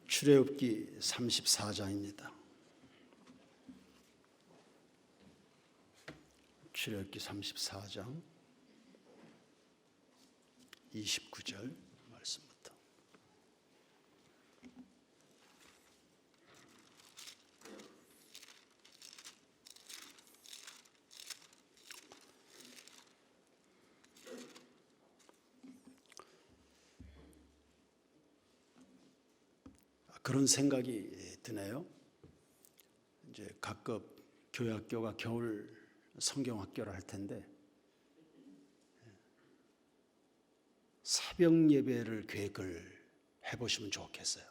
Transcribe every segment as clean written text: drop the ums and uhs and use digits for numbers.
출애굽기 34장입니다. 출애굽기 34장 29절 말씀부터. 그런 생각이 드네요. 이제 각급 교회학교가 겨울 성경학교를 할 텐데 새벽 예배를 계획을 해보시면 좋겠어요.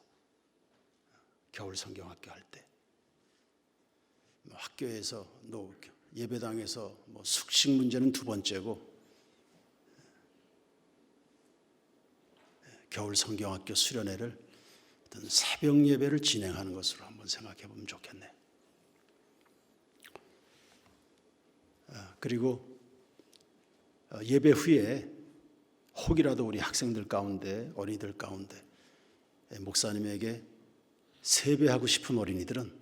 겨울 성경학교 할 때 학교에서 예배당에서 숙식 문제는 두 번째고 겨울 성경학교 수련회를 어떤 새벽 예배를 진행하는 것으로 한번 생각해 보면 좋겠네요. 그리고 예배 후에 혹이라도 우리 학생들 가운데, 어린이들 가운데 목사님에게 세배하고 싶은 어린이들은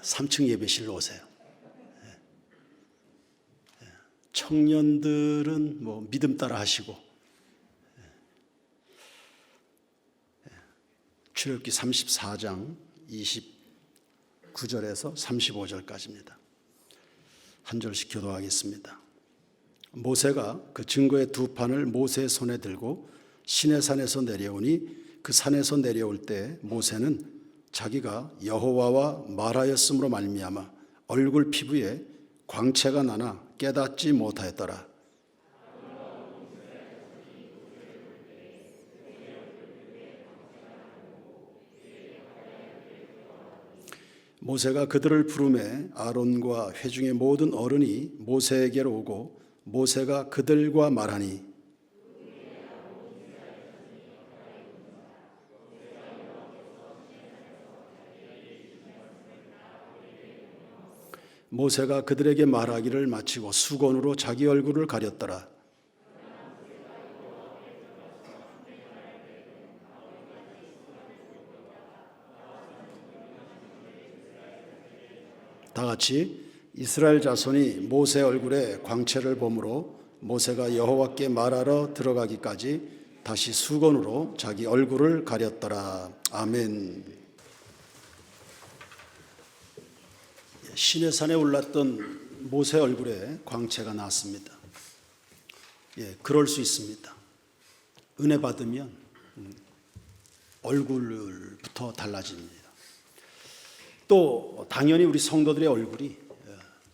3층 예배실로 오세요. 청년들은 믿음 따라 하시고. 출애굽기 34장 29절에서 35절까지입니다. 한 절씩 교도하겠습니다. 모세가 그 증거의 두 판을 모세의 손에 들고 시내산에서 내려오니 그 산에서 내려올 때 모세는 자기가 여호와와 말하였으므로 말미암아 얼굴 피부에 광채가 나나 깨닫지 못하였더라. 모세가 그들을 부르매 아론과 회중의 모든 어른이 모세에게로 오고 모세가 그들과 말하니 모세가 그들에게 말하기를 마치고 수건으로 자기 얼굴을 가렸더라. 다 같이 이스라엘 자손이 모세 얼굴에 광채를 보므로 모세가 여호와께 말하러 들어가기까지 다시 수건으로 자기 얼굴을 가렸더라. 아멘. 시내산에 올랐던 모세 얼굴에 광채가 났습니다. 그럴 수 있습니다. 은혜 받으면 얼굴부터 달라집니다. 또 당연히 우리 성도들의 얼굴이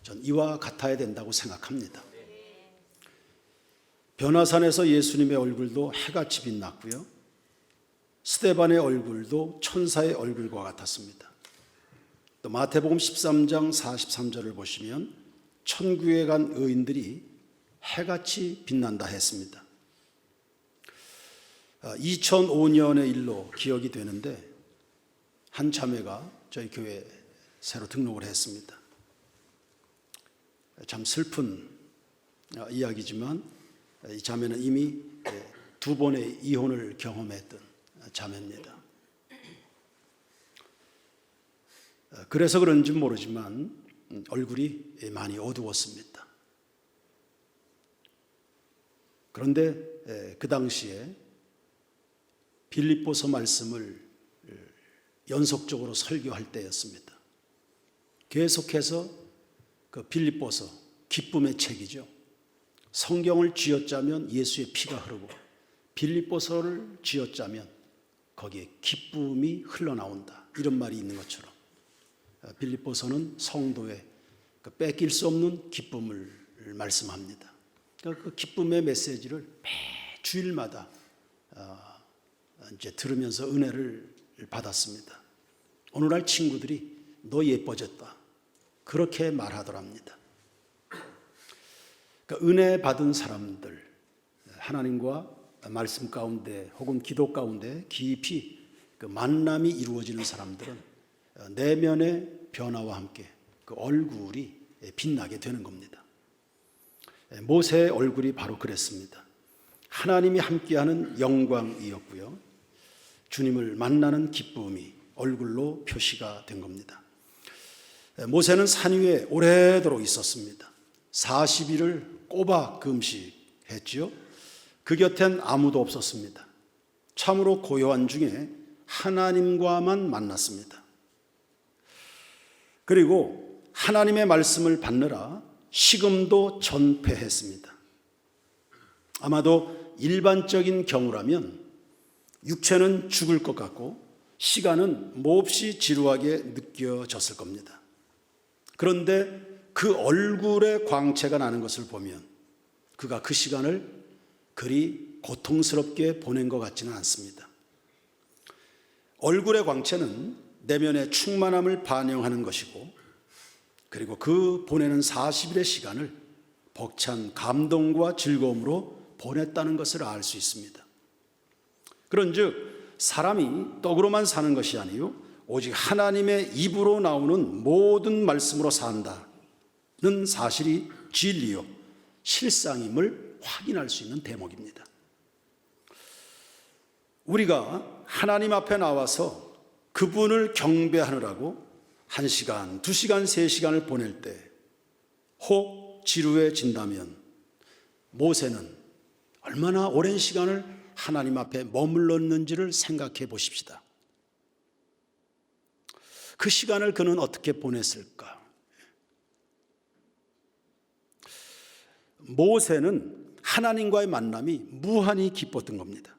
전 이와 같아야 된다고 생각합니다. 변화산에서 예수님의 얼굴도 해같이 빛났고요. 스데반의 얼굴도 천사의 얼굴과 같았습니다. 또 마태복음 13장 43절을 보시면 천국에 간 의인들이 해같이 빛난다 했습니다. 2005년의 일로 기억이 되는데 한 자매가 저희 교회에 새로 등록을 했습니다. 참 슬픈 이야기지만 이 자매는 이미 두 번의 이혼을 경험했던 자매입니다. 그래서 그런지 모르지만 얼굴이 많이 어두웠습니다. 그런데 그 당시에 빌립보서 말씀을 연속적으로 설교할 때였습니다. 계속해서 그 빌립보서, 기쁨의 책이죠. 성경을 쥐어짜면 예수의 피가 흐르고 빌립보서를 쥐어짜면 거기에 기쁨이 흘러나온다. 이런 말이 있는 것처럼 빌립보서는 성도의 뺏길 수 없는 기쁨을 말씀합니다. 그 기쁨의 메시지를 매 주일마다 이제 들으면서 은혜를 받았습니다. 오늘날 친구들이 너 예뻐졌다. 그렇게 말하더랍니다. 그러니까 은혜 받은 사람들, 하나님과 말씀 가운데 혹은 기도 가운데 깊이 그 만남이 이루어지는 사람들은 내면의 변화와 함께 그 얼굴이 빛나게 되는 겁니다. 모세의 얼굴이 바로 그랬습니다. 하나님이 함께하는 영광이었고요. 주님을 만나는 기쁨이 얼굴로 표시가 된 겁니다. 모세는 산 위에 오래도록 있었습니다. 40일을 꼬박 금식했지요. 그 곁엔 아무도 없었습니다. 참으로 고요한 중에 하나님과만 만났습니다. 그리고 하나님의 말씀을 받느라 식음도 전폐했습니다. 아마도 일반적인 경우라면 육체는 죽을 것 같고 시간은 몹시 지루하게 느껴졌을 겁니다. 그런데 그 얼굴에 광채가 나는 것을 보면 그가 그 시간을 그리 고통스럽게 보낸 것 같지는 않습니다. 얼굴의 광채는 내면의 충만함을 반영하는 것이고, 그리고 그 보내는 40일의 시간을 벅찬 감동과 즐거움으로 보냈다는 것을 알 수 있습니다. 그런즉 사람이 떡으로만 사는 것이 아니요 오직 하나님의 입으로 나오는 모든 말씀으로 산다는 사실이 진리요 실상임을 확인할 수 있는 대목입니다. 우리가 하나님 앞에 나와서 그분을 경배하느라고 1시간, 2시간, 3시간을 보낼 때 혹 지루해진다면 모세는 얼마나 오랜 시간을 하나님 앞에 머물렀는지를 생각해 보십시다. 그 시간을 그는 어떻게 보냈을까? 모세는 하나님과의 만남이 무한히 기뻤던 겁니다.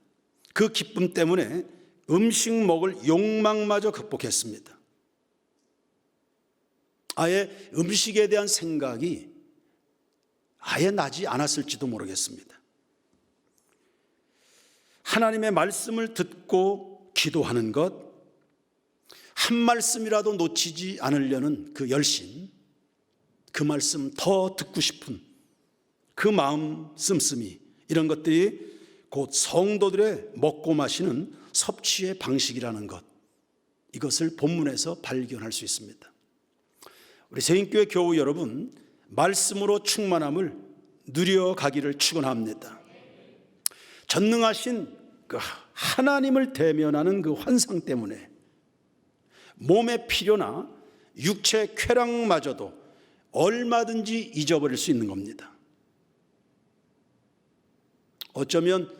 그 기쁨 때문에 음식 먹을 욕망마저 극복했습니다. 아예 음식에 대한 생각이 아예 나지 않았을지도 모르겠습니다. 하나님의 말씀을 듣고 기도하는 것, 한 말씀이라도 놓치지 않으려는 그 열심, 그 말씀 더 듣고 싶은 그 마음 씀씀이, 이런 것들이 곧 성도들의 먹고 마시는 섭취의 방식이라는 것, 이것을 본문에서 발견할 수 있습니다. 우리 세인교회 교우 여러분, 말씀으로 충만함을 누려가기를 축원합니다. 전능하신 그 하나님을 대면하는 그 환상 때문에 몸의 필요나 육체 쾌락마저도 얼마든지 잊어버릴 수 있는 겁니다. 어쩌면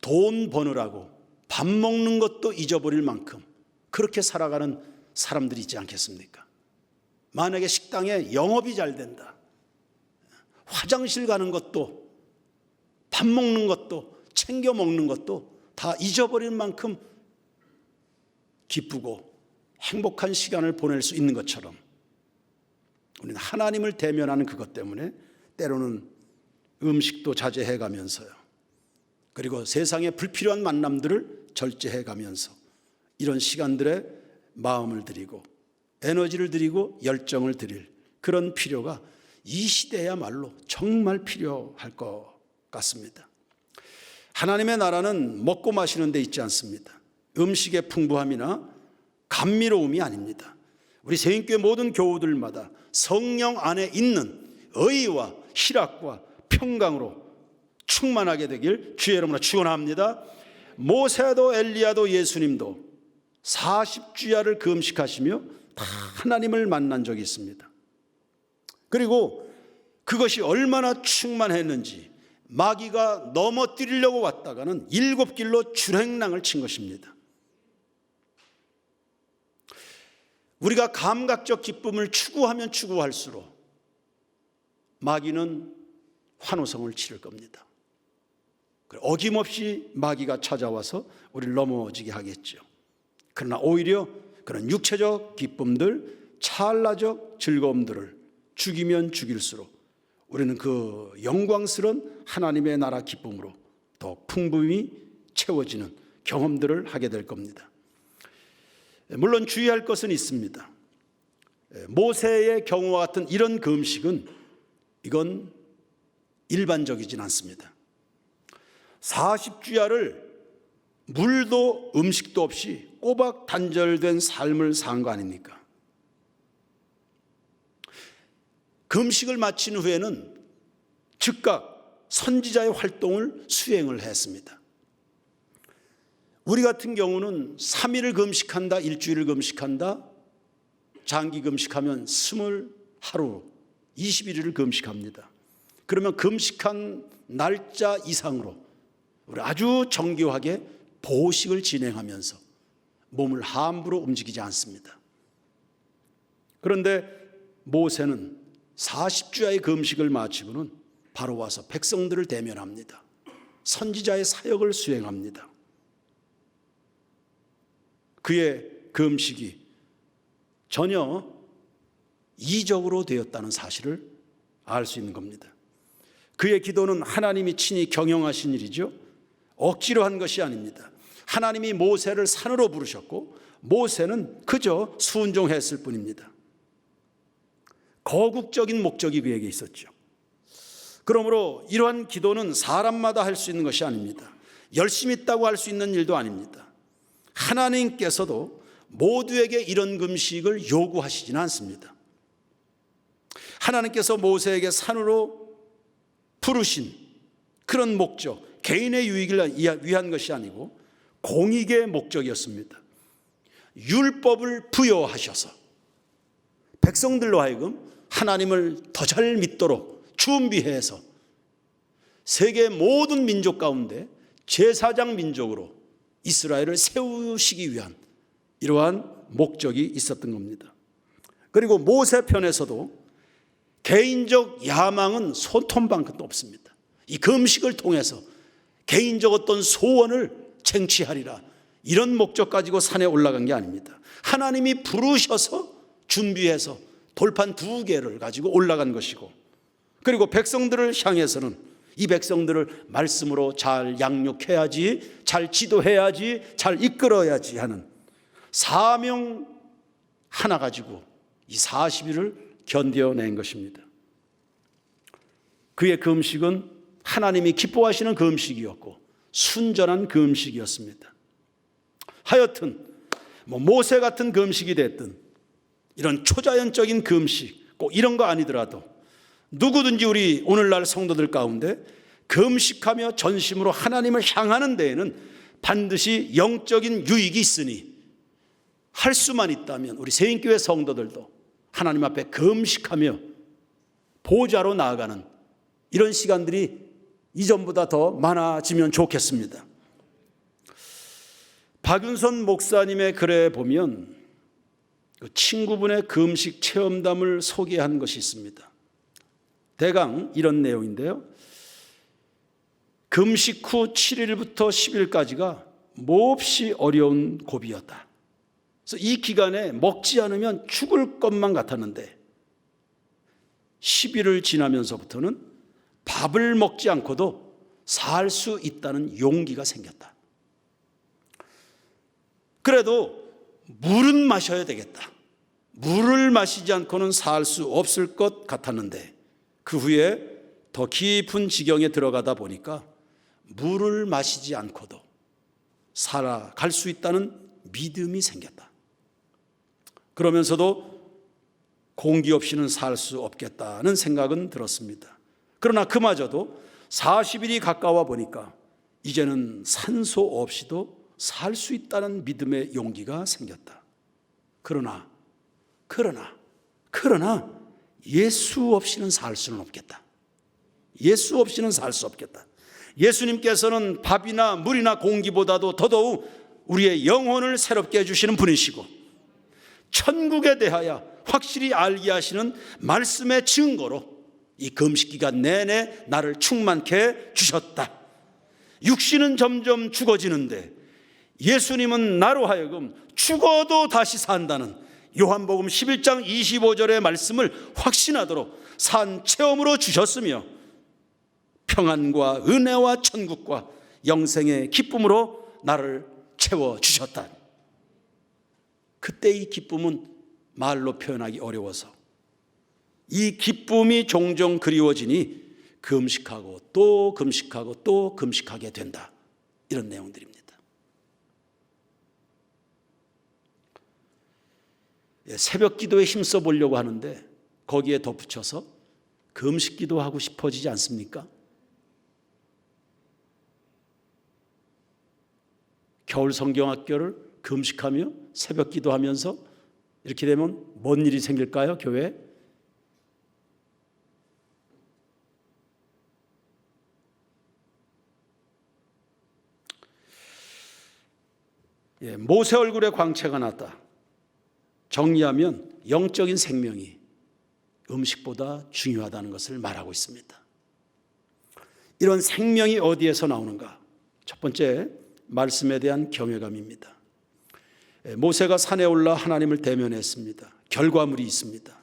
돈 버느라고 밥 먹는 것도 잊어버릴 만큼 그렇게 살아가는 사람들이 있지 않겠습니까? 만약에 식당에 영업이 잘 된다, 화장실 가는 것도 밥 먹는 것도 챙겨 먹는 것도 다 잊어버릴 만큼 기쁘고 행복한 시간을 보낼 수 있는 것처럼 우리는 하나님을 대면하는 그것 때문에 때로는 음식도 자제해 가면서요, 그리고 세상의 불필요한 만남들을 절제해 가면서 이런 시간들에 마음을 들이고 에너지를 들이고 열정을 들일 그런 필요가 이 시대야말로 정말 필요할 것 같습니다. 하나님의 나라는 먹고 마시는 데 있지 않습니다. 음식의 풍부함이나 감미로움이 아닙니다. 우리 세인교회 모든 교우들마다 성령 안에 있는 의와 희락과 평강으로 충만하게 되길 주의 이름으로 축원합니다. 모세도 엘리야도 예수님도 40주야를 금식하시며 다 하나님을 만난 적이 있습니다. 그리고 그것이 얼마나 충만했는지 마귀가 넘어뜨리려고 왔다가는 7길로 출행랑을 친 것입니다. 우리가 감각적 기쁨을 추구하면 추구할수록 마귀는 환호성을 치를 겁니다. 어김없이 마귀가 찾아와서 우리를 넘어지게 하겠죠. 그러나 오히려 그런 육체적 기쁨들, 찰나적 즐거움들을 죽이면 죽일수록 우리는 그 영광스러운 하나님의 나라 기쁨으로 더 풍부히 채워지는 경험들을 하게 될 겁니다. 물론 주의할 것은 있습니다. 모세의 경우와 같은 이런 금식은 이건 일반적이진 않습니다. 40주야를 물도 음식도 없이 꼬박 단절된 삶을 산 거 아닙니까? 금식을 마친 후에는 즉각 선지자의 활동을 수행을 했습니다. 우리 같은 경우는 3일을 금식한다, 일주일을 금식한다, 장기 금식하면 20하루, 21일을 금식합니다. 그러면 금식한 날짜 이상으로 우리 아주 정교하게 보식을 진행하면서 몸을 함부로 움직이지 않습니다. 그런데 모세는 40주야의 금식을 마치고는 바로 와서 백성들을 대면합니다. 선지자의 사역을 수행합니다. 그의 금식이 전혀 이적으로 되었다는 사실을 알 수 있는 겁니다. 그의 기도는 하나님이 친히 경영하신 일이죠. 억지로 한 것이 아닙니다. 하나님이 모세를 산으로 부르셨고 모세는 그저 순종했을 뿐입니다. 거국적인 목적이 그에게 있었죠. 그러므로 이러한 기도는 사람마다 할 수 있는 것이 아닙니다. 열심히 있다고 할 수 있는 일도 아닙니다. 하나님께서도 모두에게 이런 금식을 요구하시지는 않습니다. 하나님께서 모세에게 산으로 부르신 그런 목적, 개인의 유익을 위한 것이 아니고 공익의 목적이었습니다. 율법을 부여하셔서 백성들로 하여금 하나님을 더 잘 믿도록 준비해서 세계 모든 민족 가운데 제사장 민족으로 이스라엘을 세우시기 위한 이러한 목적이 있었던 겁니다. 그리고 모세 편에서도 개인적 야망은 손톱만큼도 없습니다. 이 금식을 통해서 개인적 어떤 소원을 쟁취하리라 이런 목적 가지고 산에 올라간 게 아닙니다. 하나님이 부르셔서 준비해서 돌판 2개를 가지고 올라간 것이고, 그리고 백성들을 향해서는 이 백성들을 말씀으로 잘 양육해야지, 잘 지도해야지, 잘 이끌어야지 하는 사명 하나 가지고 이 40일을 견뎌낸 것입니다. 그의 금식은 하나님이 기뻐하시는 금식이었고 순전한 금식이었습니다. 하여튼 모세 같은 금식이 됐든 이런 초자연적인 금식 꼭 이런 거 아니더라도 누구든지 우리 오늘날 성도들 가운데 금식하며 전심으로 하나님을 향하는 데에는 반드시 영적인 유익이 있으니 할 수만 있다면 우리 세인교회 성도들도 하나님 앞에 금식하며 보좌로 나아가는 이런 시간들이 이전보다 더 많아지면 좋겠습니다. 박윤선 목사님의 글에 보면 그 친구분의 금식 체험담을 소개한 것이 있습니다. 대강 이런 내용인데요. 금식 후 7일부터 10일까지가 몹시 어려운 고비였다. 그래서 이 기간에 먹지 않으면 죽을 것만 같았는데 10일을 지나면서부터는 밥을 먹지 않고도 살 수 있다는 용기가 생겼다. 그래도 물은 마셔야 되겠다. 물을 마시지 않고는 살 수 없을 것 같았는데 그 후에 더 깊은 지경에 들어가다 보니까 물을 마시지 않고도 살아갈 수 있다는 믿음이 생겼다. 그러면서도 공기 없이는 살 수 없겠다는 생각은 들었습니다. 그러나 그마저도 40일이 가까워 보니까 이제는 산소 없이도 살 수 있다는 믿음의 용기가 생겼다. 그러나 예수 없이는 살 수는 없겠다. 예수 없이는 살 수 없겠다. 예수님께서는 밥이나 물이나 공기보다도 더더욱 우리의 영혼을 새롭게 해주시는 분이시고 천국에 대하여 확실히 알게 하시는 말씀의 증거로 이 금식기간 내내 나를 충만케 주셨다. 육신은 점점 죽어지는데 예수님은 나로 하여금 죽어도 다시 산다는 요한복음 11장 25절의 말씀을 확신하도록 산 체험으로 주셨으며 평안과 은혜와 천국과 영생의 기쁨으로 나를 채워주셨다. 그때 이 기쁨은 말로 표현하기 어려워서 이 기쁨이 종종 그리워지니 금식하고 또 금식하고 또 금식하게 된다. 이런 내용들입니다. 새벽 기도에 힘써 보려고 하는데 거기에 덧붙여서 금식 기도하고 싶어지지 않습니까? 겨울 성경학교를 금식하며 새벽 기도하면서 이렇게 되면 뭔 일이 생길까요? 교회에? 모세 얼굴에 광채가 났다. 정리하면 영적인 생명이 음식보다 중요하다는 것을 말하고 있습니다. 이런 생명이 어디에서 나오는가? 첫 번째, 말씀에 대한 경외감입니다. 모세가 산에 올라 하나님을 대면했습니다. 결과물이 있습니다.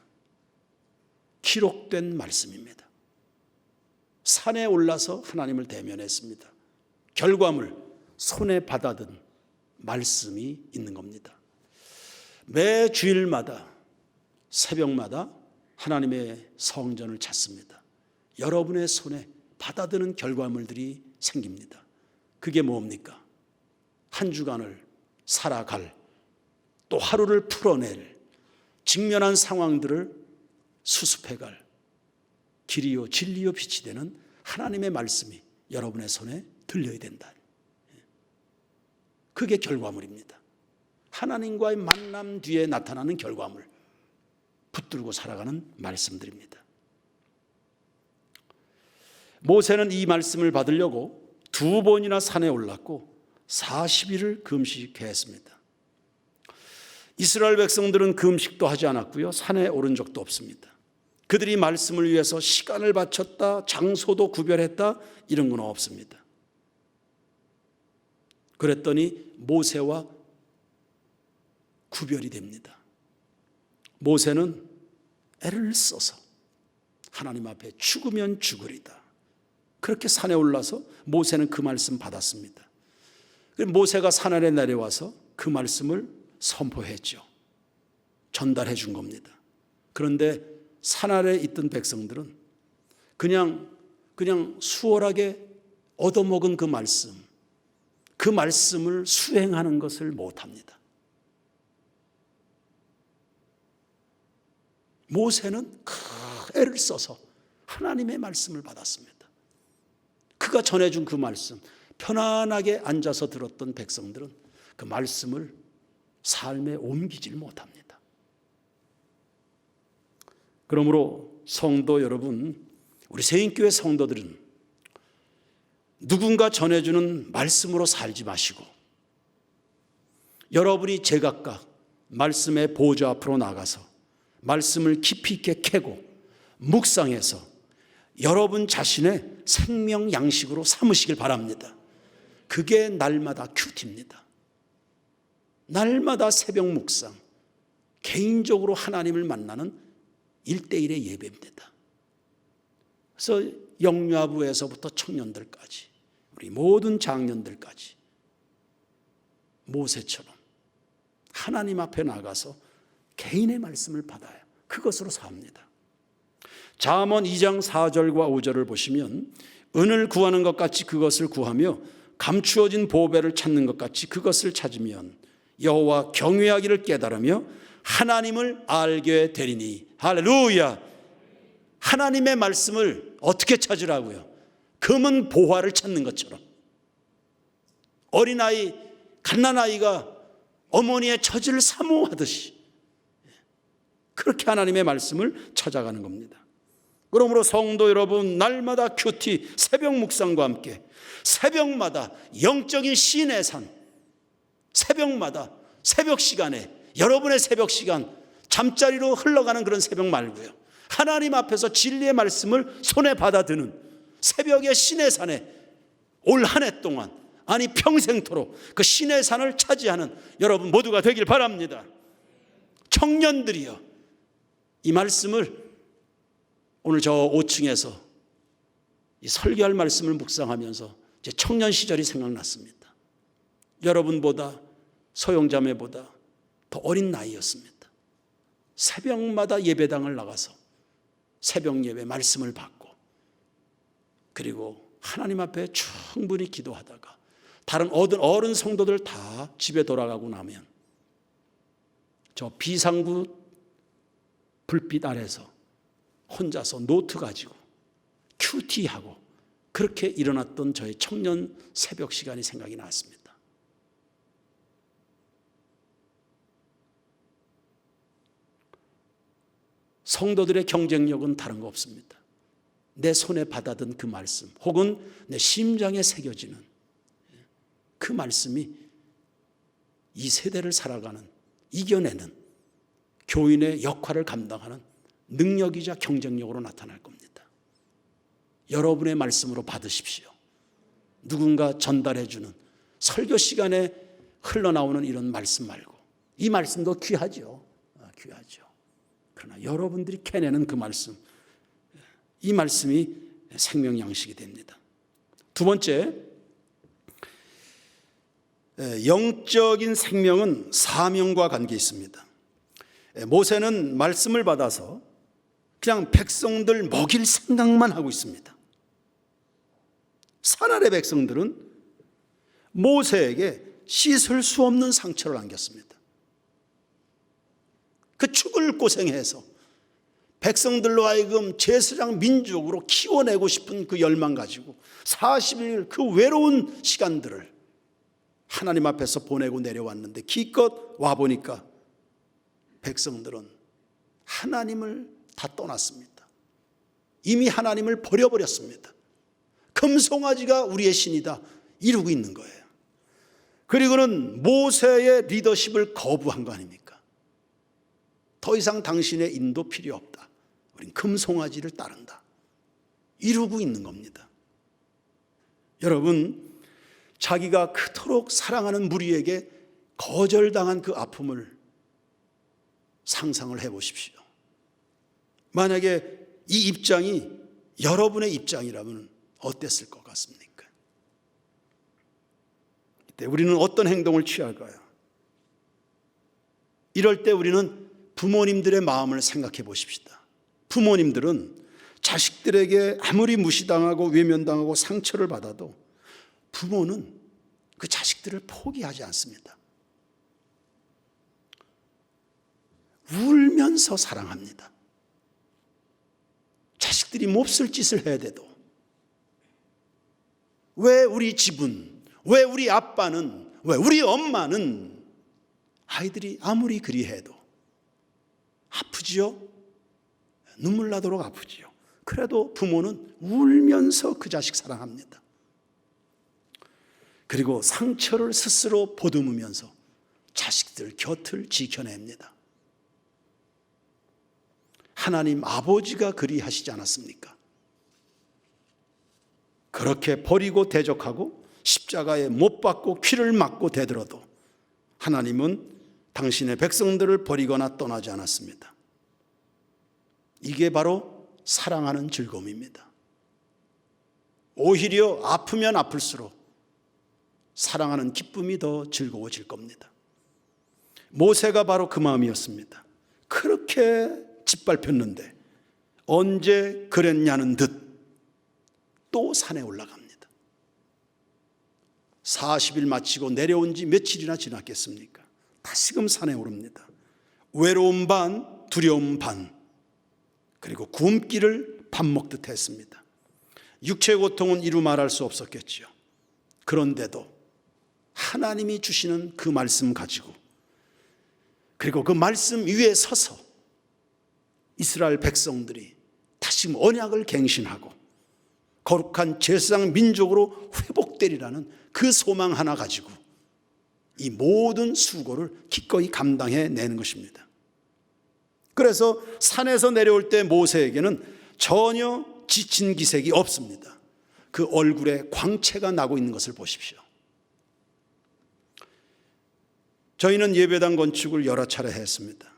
기록된 말씀입니다. 산에 올라서 하나님을 대면했습니다. 결과물, 손에 받아든 말씀이 있는 겁니다. 매 주일마다 새벽마다 하나님의 성전을 찾습니다. 여러분의 손에 받아드는 결과물들이 생깁니다. 그게 뭡니까? 한 주간을 살아갈, 또 하루를 풀어낼, 직면한 상황들을 수습해갈 길이요 진리요 빛이 되는 하나님의 말씀이 여러분의 손에 들려야 된다. 그게 결과물입니다. 하나님과의 만남 뒤에 나타나는 결과물, 붙들고 살아가는 말씀들입니다. 모세는 이 말씀을 받으려고 2번이나 산에 올랐고 40일을 금식했습니다. 이스라엘 백성들은 금식도 하지 않았고요, 산에 오른 적도 없습니다. 그들이 말씀을 위해서 시간을 바쳤다, 장소도 구별했다, 이런 건 없습니다. 그랬더니 모세와 구별이 됩니다. 모세는 애를 써서 하나님 앞에 죽으면 죽으리다, 그렇게 산에 올라서 모세는 그 말씀 받았습니다. 모세가 산 아래 내려와서 그 말씀을 선포했죠. 전달해 준 겁니다. 그런데 산 아래에 있던 백성들은 그냥 수월하게 얻어먹은 그 말씀을 수행하는 것을 못합니다. 모세는 큰 애를 써서 하나님의 말씀을 받았습니다. 그가 전해준 그 말씀, 편안하게 앉아서 들었던 백성들은 그 말씀을 삶에 옮기질 못합니다. 그러므로 성도 여러분, 우리 새인교회 성도들은 누군가 전해주는 말씀으로 살지 마시고 여러분이 제각각 말씀의 보좌 앞으로 나가서 말씀을 깊이 있게 캐고 묵상해서 여러분 자신의 생명 양식으로 삼으시길 바랍니다. 그게 날마다 큐티입니다. 날마다 새벽 묵상, 개인적으로 하나님을 만나는 1:1의 예배입니다. 그래서 영유아부에서부터 청년들까지, 우리 모든 장년들까지 모세처럼 하나님 앞에 나가서 개인의 말씀을 받아야 그것으로 삽니다. 잠언 2장 4절과 5절을 보시면 은을 구하는 것 같이 그것을 구하며 감추어진 보배를 찾는 것 같이 그것을 찾으면 여호와 경외하기를 깨달으며 하나님을 알게 되리니. 할렐루야. 하나님의 말씀을 어떻게 찾으라고요? 금은 보화를 찾는 것처럼, 어린아이, 갓난아이가 어머니의 처지를 사모하듯이 그렇게 하나님의 말씀을 찾아가는 겁니다. 그러므로 성도 여러분, 날마다 큐티, 새벽 묵상과 함께 새벽마다 영적인 시인의 산, 새벽마다 새벽 시간에, 여러분의 새벽 시간, 잠자리로 흘러가는 그런 새벽 말고요, 하나님 앞에서 진리의 말씀을 손에 받아드는 새벽의 신의 산에 올 한 해 동안, 아니 평생토록 그 신의 산을 차지하는 여러분 모두가 되길 바랍니다. 청년들이여, 이 말씀을 오늘 저 5층에서 이 설교할 말씀을 묵상하면서 제 청년 시절이 생각났습니다. 여러분보다, 소용자매보다 더 어린 나이였습니다. 새벽마다 예배당을 나가서 새벽 예배 말씀을 받고, 그리고 하나님 앞에 충분히 기도하다가 다른 어른 성도들 다 집에 돌아가고 나면 저 비상구 불빛 아래서 혼자서 노트 가지고 큐티하고 그렇게 일어났던 저의 청년 새벽 시간이 생각이 났습니다. 성도들의 경쟁력은 다른 거 없습니다. 내 손에 받아든 그 말씀 혹은 내 심장에 새겨지는 그 말씀이 이 세대를 살아가는, 이겨내는 교인의 역할을 감당하는 능력이자 경쟁력으로 나타날 겁니다. 여러분의 말씀으로 받으십시오. 누군가 전달해 주는 설교 시간에 흘러나오는 이런 말씀 말고, 이 말씀도 귀하죠. 귀하죠. 그러나 여러분들이 캐내는 그 말씀, 이 말씀이 생명 양식이 됩니다. 두 번째, 영적인 생명은 사명과 관계 있습니다. 모세는 말씀을 받아서 그냥 백성들 먹일 생각만 하고 있습니다. 이스라엘의 백성들은 모세에게 씻을 수 없는 상처를 안겼습니다. 그 죽을 고생해서 백성들로 하여금 제사장 민족으로 키워내고 싶은 그 열망 가지고 40일 그 외로운 시간들을 하나님 앞에서 보내고 내려왔는데, 기껏 와보니까 백성들은 하나님을 다 떠났습니다. 이미 하나님을 버려버렸습니다. 금송아지가 우리의 신이다 이러고 있는 거예요. 그리고는 모세의 리더십을 거부한 거 아닙니까? 더 이상 당신의 인도 필요 없다, 우린 금송아지를 따른다 이러고 있는 겁니다. 여러분, 자기가 그토록 사랑하는 무리에게 거절당한 그 아픔을 상상을 해보십시오. 만약에 이 입장이 여러분의 입장이라면 어땠을 것 같습니까? 이때 우리는 어떤 행동을 취할까요? 이럴 때 우리는 부모님들의 마음을 생각해 보십시다. 부모님들은 자식들에게 아무리 무시당하고 외면당하고 상처를 받아도 부모는 그 자식들을 포기하지 않습니다. 울면서 사랑합니다. 자식들이 몹쓸 짓을 해야 돼도, 왜 우리 집은, 왜 우리 아빠는, 왜 우리 엄마는 아이들이 아무리 그리해도 아프지요? 눈물 나도록 아프지요. 그래도 부모는 울면서 그 자식 사랑합니다. 그리고 상처를 스스로 보듬으면서 자식들 곁을 지켜냅니다. 하나님 아버지가 그리하시지 않았습니까? 그렇게 버리고 대적하고 십자가에 못 박고 귀를 막고 대들어도 하나님은 당신의 백성들을 버리거나 떠나지 않았습니다. 이게 바로 사랑하는 즐거움입니다. 오히려 아프면 아플수록 사랑하는 기쁨이 더 즐거워질 겁니다. 모세가 바로 그 마음이었습니다. 그렇게 짓밟혔는데 언제 그랬냐는 듯 또 산에 올라갑니다. 40일 마치고 내려온 지 며칠이나 지났겠습니까? 다시금 산에 오릅니다. 외로움 반, 두려움 반, 그리고 굶기를 밥 먹듯 했습니다. 육체의 고통은 이루 말할 수 없었겠지요. 그런데도 하나님이 주시는 그 말씀 가지고, 그리고 그 말씀 위에 서서 이스라엘 백성들이 다시 언약을 갱신하고 거룩한 제사장 민족으로 회복되리라는 그 소망 하나 가지고 이 모든 수고를 기꺼이 감당해내는 것입니다. 그래서 산에서 내려올 때 모세에게는 전혀 지친 기색이 없습니다. 그 얼굴에 광채가 나고 있는 것을 보십시오. 저희는 예배당 건축을 여러 차례 했습니다.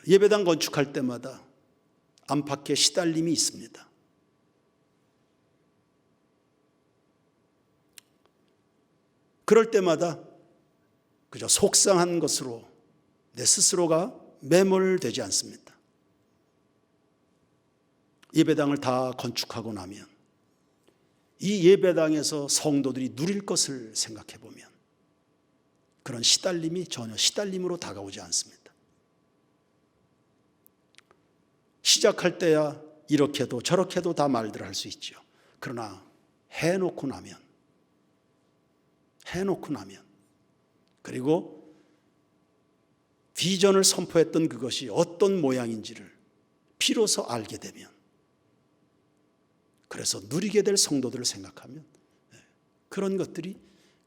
예배당 건축할 때마다 안팎에 시달림이 있습니다. 그럴 때마다 그저 속상한 것으로 내 스스로가 매몰되지 않습니다. 예배당을 다 건축하고 나면 이 예배당에서 성도들이 누릴 것을 생각해 보면 그런 시달림이 전혀 시달림으로 다가오지 않습니다. 시작할 때야 이렇게도 저렇게도 다 말들 할 수 있죠. 그러나 해놓고 나면 그리고 비전을 선포했던 그것이 어떤 모양인지를 비로소 알게 되면, 그래서 누리게 될 성도들을 생각하면 그런 것들이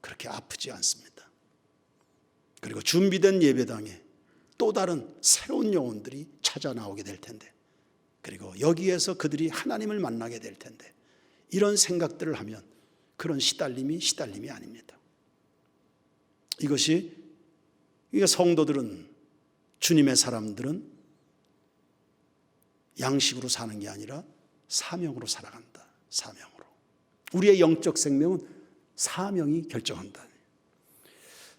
그렇게 아프지 않습니다. 그리고 준비된 예배당에 또 다른 새로운 영혼들이 찾아 나오게 될 텐데, 그리고 여기에서 그들이 하나님을 만나게 될 텐데, 이런 생각들을 하면 그런 시달림이 아닙니다. 이게 성도들은, 주님의 사람들은 양식으로 사는 게 아니라 사명으로 살아간다. 사명으로. 우리의 영적 생명은 사명이 결정한다.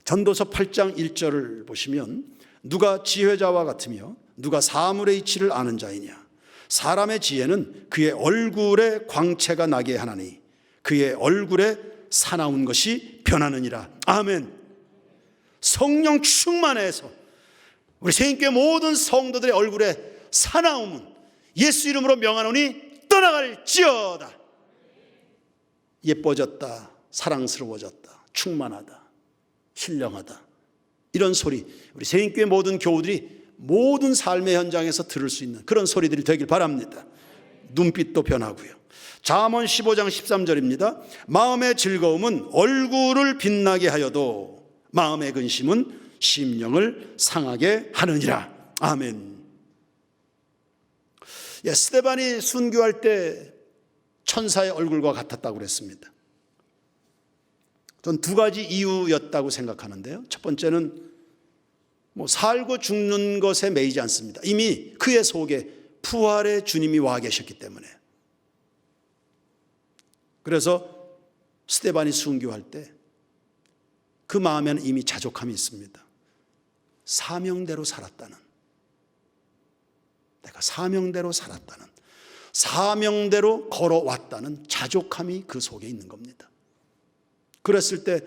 전도서 8장 1절을 보시면, 누가 지혜자와 같으며 누가 사물의 이치를 아는 자이냐. 사람의 지혜는 그의 얼굴에 광채가 나게 하나니 그의 얼굴에 사나운 것이 변하느니라. 아멘. 성령 충만해서 우리 새인교회 모든 성도들의 얼굴에 사나움은 예수 이름으로 명하노니 떠나갈지어다. 예뻐졌다, 사랑스러워졌다, 충만하다, 신령하다, 이런 소리, 우리 새인교회 모든 교우들이 모든 삶의 현장에서 들을 수 있는 그런 소리들이 되길 바랍니다. 눈빛도 변하고요. 잠언 15장 13절입니다. 마음의 즐거움은 얼굴을 빛나게 하여도 마음의 근심은 심령을 상하게 하느니라. 아멘. 스데반이 순교할 때 천사의 얼굴과 같았다고 그랬습니다. 전 두 가지 이유였다고 생각하는데요. 첫 번째는 살고 죽는 것에 매이지 않습니다. 이미 그의 속에 부활의 주님이 와 계셨기 때문에. 그래서 스데반이 순교할 때 그 마음에는 이미 자족함이 있습니다. 사명대로 살았다는, 내가 사명대로 살았다는, 사명대로 걸어왔다는 자족함이 그 속에 있는 겁니다. 그랬을 때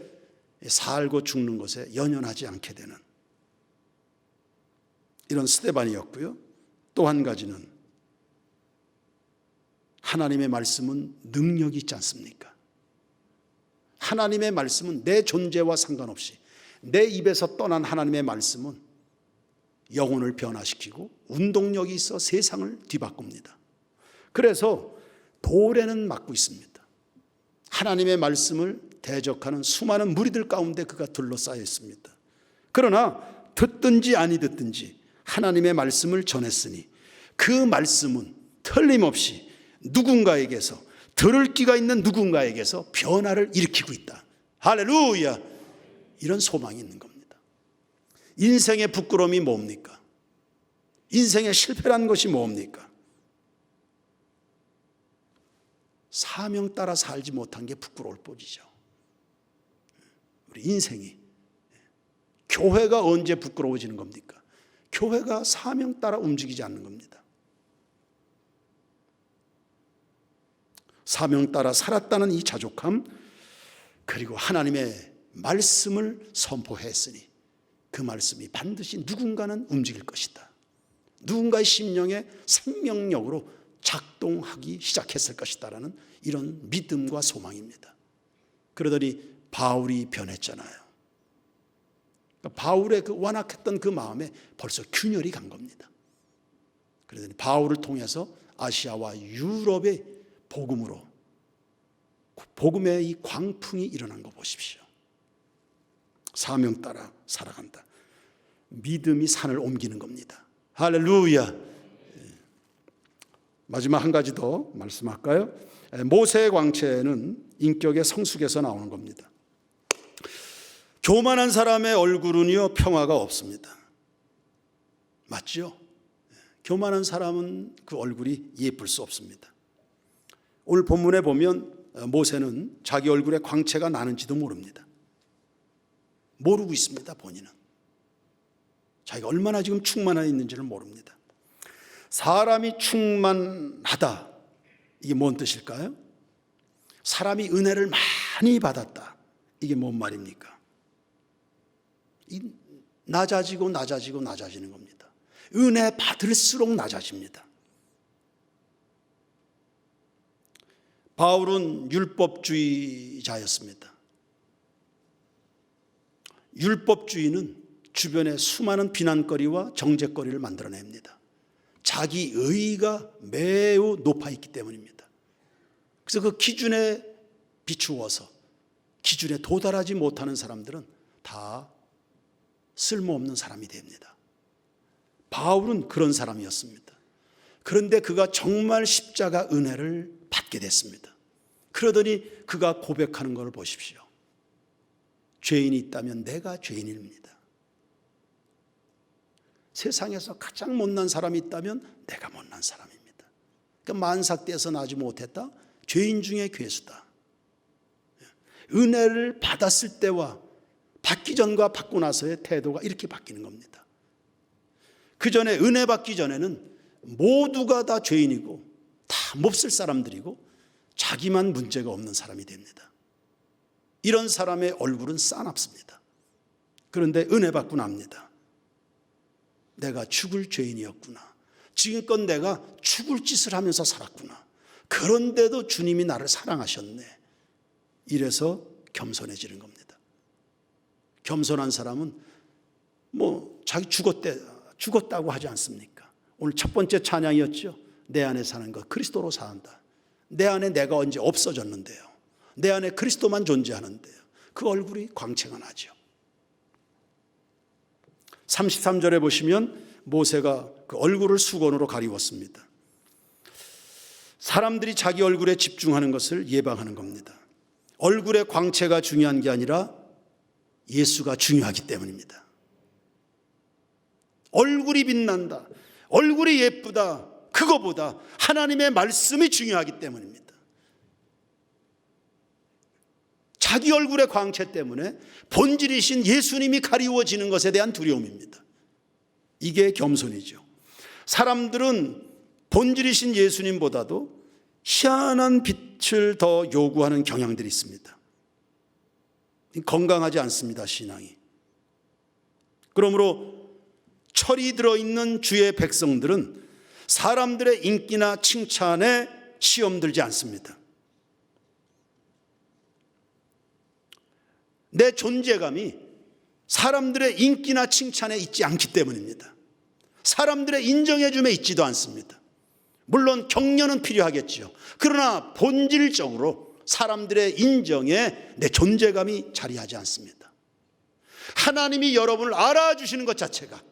살고 죽는 것에 연연하지 않게 되는 이런 스데반이었고요. 또 한 가지는 하나님의 말씀은 능력이 있지 않습니까? 하나님의 말씀은 내 존재와 상관없이 내 입에서 떠난 하나님의 말씀은 영혼을 변화시키고 운동력이 있어 세상을 뒤바꿉니다. 그래서 돌에는 맞고 있습니다. 하나님의 말씀을 대적하는 수많은 무리들 가운데 그가 둘러싸여 있습니다. 그러나 듣든지 아니 듣든지 하나님의 말씀을 전했으니 그 말씀은 틀림없이 누군가에게서, 들을 귀가 있는 누군가에게서 변화를 일으키고 있다. 할렐루야. 이런 소망이 있는 겁니다. 인생의 부끄러움이 뭡니까? 인생의 실패란 것이 뭡니까? 사명 따라 살지 못한 게 부끄러울 뿐이죠. 우리 인생이, 교회가 언제 부끄러워지는 겁니까? 교회가 사명 따라 움직이지 않는 겁니다. 사명 따라 살았다는 이 자족함, 그리고 하나님의 말씀을 선포했으니 그 말씀이 반드시 누군가는 움직일 것이다. 누군가의 심령에 생명력으로 작동하기 시작했을 것이다라는 이런 믿음과 소망입니다. 그러더니 바울이 변했잖아요. 바울의 그 완악했던 그 마음에 벌써 균열이 간 겁니다. 그러더니 바울을 통해서 아시아와 유럽의 복음으로, 복음의 이 광풍이 일어난 거 보십시오. 사명 따라 살아간다. 믿음이 산을 옮기는 겁니다. 할렐루야. 마지막 한 가지 더 말씀할까요? 모세의 광채는 인격의 성숙에서 나오는 겁니다. 교만한 사람의 얼굴은요, 평화가 없습니다. 맞죠? 교만한 사람은 그 얼굴이 예쁠 수 없습니다. 오늘 본문에 보면 모세는 자기 얼굴에 광채가 나는지도 모릅니다. 모르고 있습니다. 본인은 자기가 얼마나 지금 충만해 있는지를 모릅니다. 사람이 충만하다, 이게 뭔 뜻일까요? 사람이 은혜를 많이 받았다, 이게 뭔 말입니까? 낮아지고 낮아지고 낮아지는 겁니다. 은혜 받을수록 낮아집니다. 바울은 율법주의자였습니다. 율법주의는 주변에 수많은 비난거리와 정죄거리를 만들어냅니다. 자기 의의가 매우 높아 있기 때문입니다. 그래서 그 기준에 비추어서 기준에 도달하지 못하는 사람들은 다 쓸모없는 사람이 됩니다. 바울은 그런 사람이었습니다. 그런데 그가 정말 십자가 은혜를 받게 됐습니다. 그러더니 그가 고백하는 것을 보십시오. 죄인이 있다면 내가 죄인입니다. 세상에서 가장 못난 사람이 있다면 내가 못난 사람입니다. 그러니까 만삭돼서 나지 못했다. 죄인 중에 괴수다. 은혜를 받았을 때와 받기 전과 받고 나서의 태도가 이렇게 바뀌는 겁니다. 그 전에 은혜 받기 전에는 모두가 다 죄인이고 다 몹쓸 사람들이고 자기만 문제가 없는 사람이 됩니다. 이런 사람의 얼굴은 싸납습니다. 그런데 은혜 받고 납니다. 내가 죽을 죄인이었구나. 지금껏 내가 죽을 짓을 하면서 살았구나. 그런데도 주님이 나를 사랑하셨네. 이래서 겸손해지는 겁니다. 겸손한 사람은 자기 죽었다고 하지 않습니까? 오늘 첫 번째 찬양이었죠. 내 안에 사는 것 그리스도로 산다. 내 안에 내가 언제 없어졌는데요. 내 안에 그리스도만 존재하는데요. 그 얼굴이 광채가 나죠. 33절에 보시면 모세가 그 얼굴을 수건으로 가리웠습니다. 사람들이 자기 얼굴에 집중하는 것을 예방하는 겁니다. 얼굴의 광채가 중요한 게 아니라 예수가 중요하기 때문입니다. 얼굴이 빛난다, 얼굴이 예쁘다, 그거보다 하나님의 말씀이 중요하기 때문입니다. 자기 얼굴의 광채 때문에 본질이신 예수님이 가리워지는 것에 대한 두려움입니다. 이게 겸손이죠. 사람들은 본질이신 예수님보다도 희한한 빛을 더 요구하는 경향들이 있습니다. 건강하지 않습니다, 신앙이. 그러므로 철이 들어있는 주의 백성들은 사람들의 인기나 칭찬에 시험 들지 않습니다. 내 존재감이 사람들의 인기나 칭찬에 있지 않기 때문입니다. 사람들의 인정해줌에 있지도 않습니다. 물론 격려는 필요하겠죠. 그러나 본질적으로 사람들의 인정에 내 존재감이 자리하지 않습니다. 하나님이 여러분을 알아주시는 것 자체가,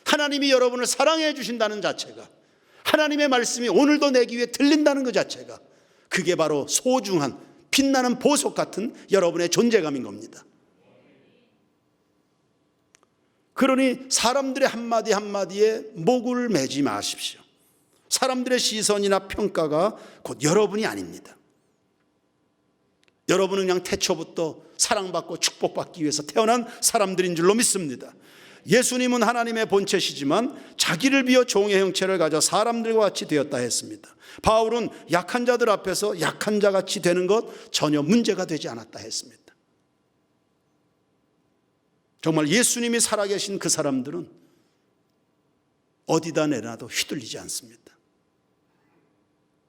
하나님이 여러분을 사랑해 주신다는 자체가, 하나님의 말씀이 오늘도 내 귀에 들린다는 것 자체가, 그게 바로 소중한 빛나는 보석 같은 여러분의 존재감인 겁니다. 그러니 사람들의 한마디 한마디에 목을 매지 마십시오. 사람들의 시선이나 평가가 곧 여러분이 아닙니다. 여러분은 그냥 태초부터 사랑받고 축복받기 위해서 태어난 사람들인 줄로 믿습니다. 예수님은 하나님의 본체시지만 자기를 비워 종의 형체를 가져 사람들과 같이 되었다 했습니다. 바울은 약한 자들 앞에서 약한 자같이 되는 것 전혀 문제가 되지 않았다 했습니다. 정말 예수님이 살아계신 그 사람들은 어디다 내놔도 휘둘리지 않습니다.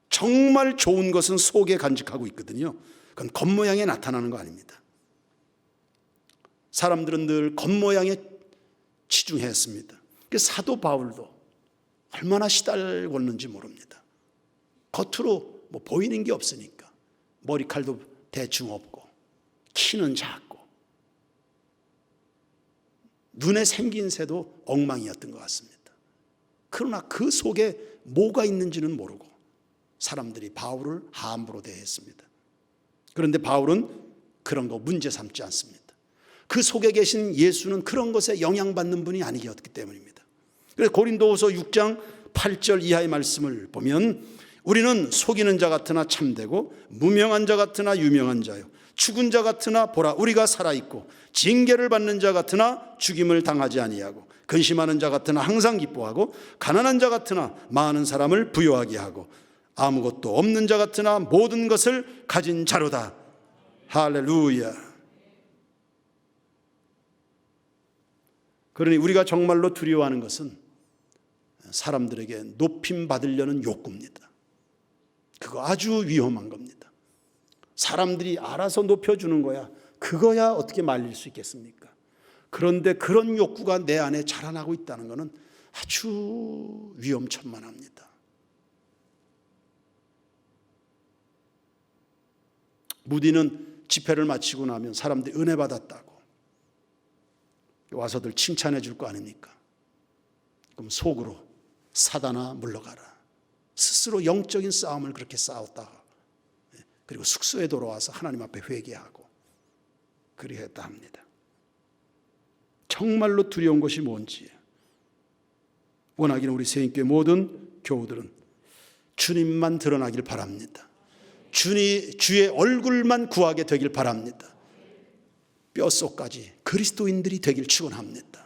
정말 좋은 것은 속에 간직하고 있거든요. 그건 겉모양에 나타나는 거 아닙니다. 사람들은 늘 겉모양에 치중했습니다. 사도 바울도 얼마나 시달렸는지 모릅니다. 겉으로 보이는 게 없으니까 머리칼도 대충 없고 키는 작고 눈에 생긴 새도 엉망이었던 것 같습니다. 그러나 그 속에 뭐가 있는지는 모르고 사람들이 바울을 함부로 대했습니다. 그런데 바울은 그런 거 문제 삼지 않습니다. 그 속에 계신 예수는 그런 것에 영향받는 분이 아니었기 때문입니다. 그래서 고린도후서 6장 8절 이하의 말씀을 보면 우리는 속이는 자 같으나 참되고 무명한 자 같으나 유명한 자요 죽은 자 같으나 보라 우리가 살아있고 징계를 받는 자 같으나 죽임을 당하지 아니하고 근심하는 자 같으나 항상 기뻐하고 가난한 자 같으나 많은 사람을 부요하게 하고 아무것도 없는 자 같으나 모든 것을 가진 자로다. 할렐루야. 그러니 우리가 정말로 두려워하는 것은 사람들에게 높임 받으려는 욕구입니다. 그거 아주 위험한 겁니다. 사람들이 알아서 높여주는 거야. 그거야 어떻게 말릴 수 있겠습니까? 그런데 그런 욕구가 내 안에 자라나고 있다는 것은 아주 위험천만합니다. 무디는 집회를 마치고 나면 사람들이 은혜 받았다고 와서들 칭찬해 줄 거 아닙니까? 그럼 속으로 사단아 물러가라. 스스로 영적인 싸움을 그렇게 싸웠다가 그리고 숙소에 돌아와서 하나님 앞에 회개하고 그리했다 합니다. 정말로 두려운 것이 뭔지 원하기는 우리 새인교회 모든 교우들은 주님만 드러나길 바랍니다. 주의 얼굴만 구하게 되길 바랍니다. 뼛속까지 그리스도인들이 되길 축원합니다.